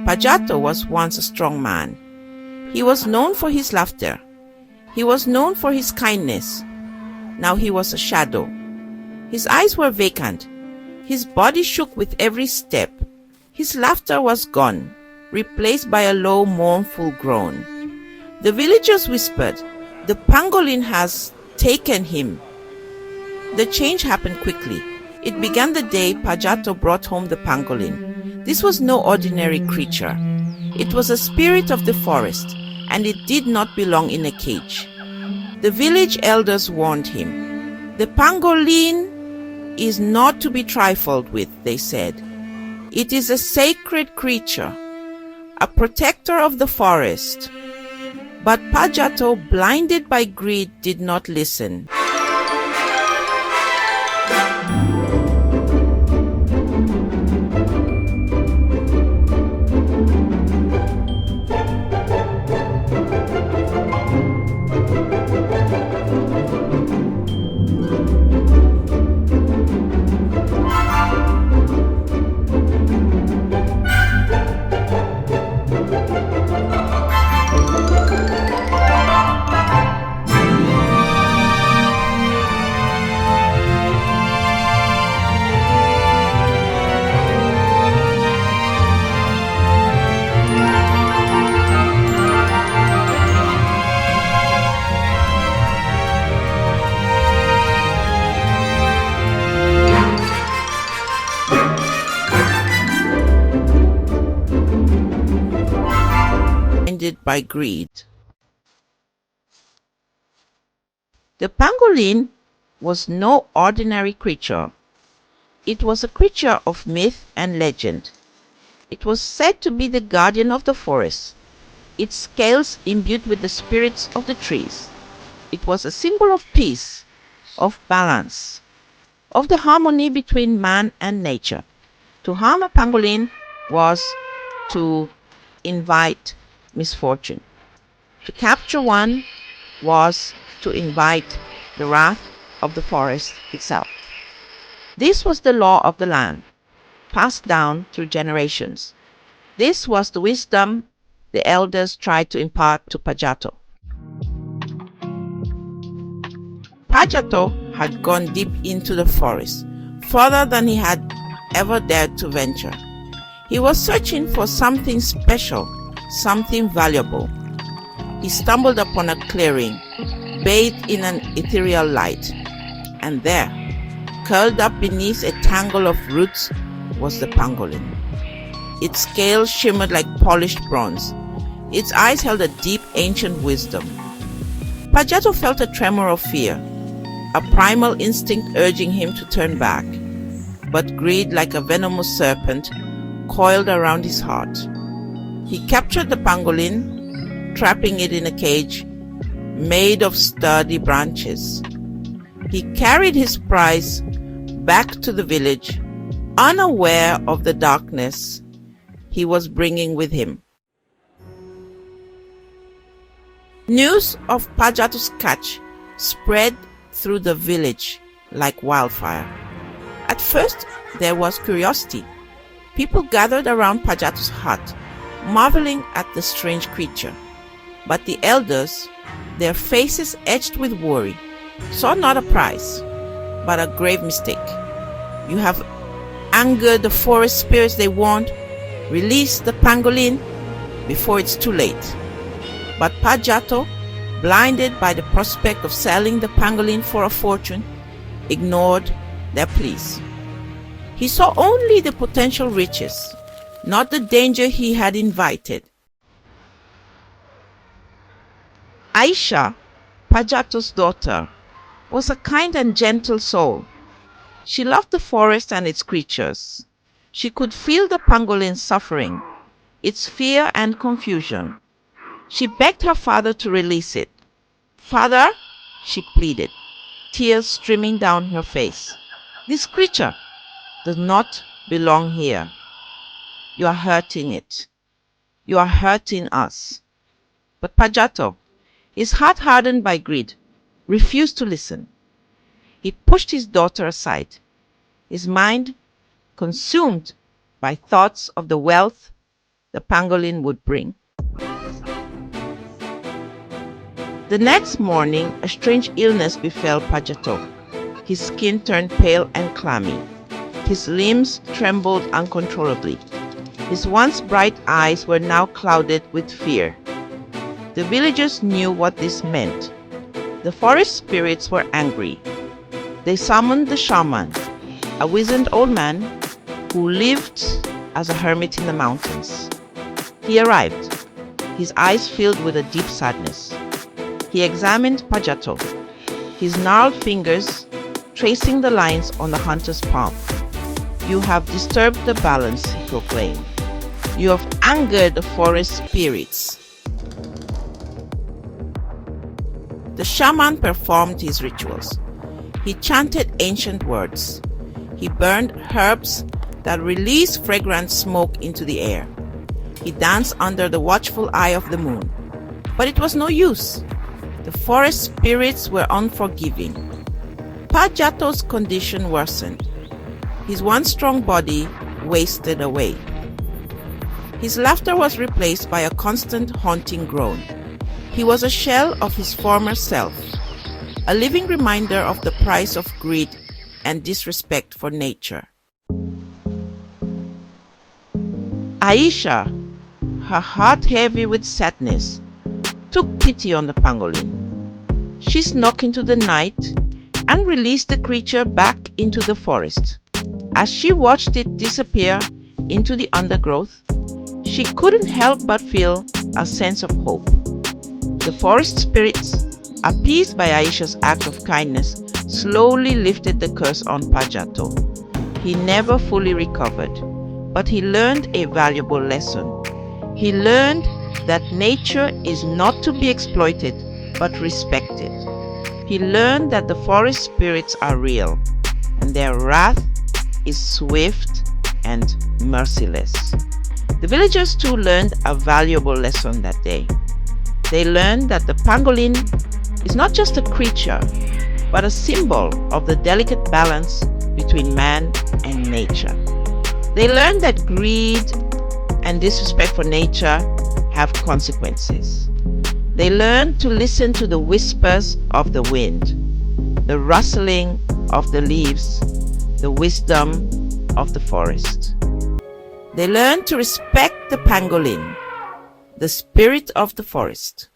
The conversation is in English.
Pajato was once a strong man. He was known for his laughter. He was known for his kindness. Now he was a shadow. His eyes were vacant. His body shook with every step. His laughter was gone, replaced by a low, mournful groan. The villagers whispered, "The pangolin has taken him." The change happened quickly. It began the day Pajato brought home the pangolin. This was no ordinary creature. It was a spirit of the forest, and it did not belong in a cage. The village elders warned him. "The pangolin is not to be trifled with," they said. "It is a sacred creature, a protector of the forest." But Pajato, blinded by greed, did not listen. By greed. The pangolin was no ordinary creature. It was a creature of myth and legend. It was said to be the guardian of the forest, its scales imbued with the spirits of the trees. It was a symbol of peace, of balance, of the harmony between man and nature. To harm a pangolin was to invite misfortune. To capture one was to invite the wrath of the forest itself. This was the law of the land, passed down through generations. This was the wisdom the elders tried to impart to Pajato. Pajato had gone deep into the forest, further than he had ever dared to venture. He was searching for something special, something valuable. He stumbled upon a clearing, bathed in an ethereal light, and there, curled up beneath a tangle of roots, was the pangolin. Its scales shimmered like polished bronze. Its eyes held a deep, ancient wisdom. Pajato felt a tremor of fear, a primal instinct urging him to turn back. But greed, like a venomous serpent, coiled around his heart. He captured the pangolin, trapping it in a cage made of sturdy branches. He carried his prize back to the village, unaware of the darkness he was bringing with him. News of Pajato's catch spread through the village like wildfire. At first, there was curiosity. People gathered around Pajato's hut, marveling at the strange creature. But the elders, their faces etched with worry, saw not a prize, but a grave mistake. "You have angered the forest spirits," they warned. "Release the pangolin before it's too late." But Pajato, blinded by the prospect of selling the pangolin for a fortune, ignored their pleas. He saw only the potential riches, not the danger he had invited. Aisha, Pajato's daughter, was a kind and gentle soul. She loved the forest and its creatures. She could feel the pangolin's suffering, its fear and confusion. She begged her father to release it. "Father," she pleaded, tears streaming down her face, "this creature does not belong here. You are hurting it. You are hurting us." But Pajato, his heart hardened by greed, refused to listen. He pushed his daughter aside, his mind consumed by thoughts of the wealth, the pangolin would bring. The next morning, a strange illness befell Pajato. His skin turned pale and clammy. His limbs trembled uncontrollably. His once bright eyes were now clouded with fear. The villagers knew what this meant. The forest spirits were angry. They summoned the shaman, a wizened old man who lived as a hermit in the mountains. He arrived, his eyes filled with a deep sadness. He examined Pajato, his gnarled fingers tracing the lines on the hunter's palm. "You have disturbed the balance," he proclaimed. "You have angered the forest spirits." The shaman performed his rituals. He chanted ancient words. He burned herbs that released fragrant smoke into the air. He danced under the watchful eye of the moon. But it was no use. The forest spirits were unforgiving. Pajato's condition worsened. His once strong body wasted away. His laughter was replaced by a constant haunting groan. He was a shell of his former self, a living reminder of the price of greed and disrespect for nature. Aisha, her heart heavy with sadness, took pity on the pangolin. She snuck into the night and released the creature back into the forest. As she watched it disappear into the undergrowth, she couldn't help but feel a sense of hope. The forest spirits, appeased by Aisha's act of kindness, slowly lifted the curse on Pajato. He never fully recovered, but he learned a valuable lesson. He learned that nature is not to be exploited, but respected. He learned that the forest spirits are real, and their wrath is swift and merciless. The villagers too learned a valuable lesson that day. They learned that the pangolin is not just a creature, but a symbol of the delicate balance between man and nature. They learned that greed and disrespect for nature have consequences. They learned to listen to the whispers of the wind, the rustling of the leaves, the wisdom of the forest. They learned to respect the pangolin, the spirit of the forest.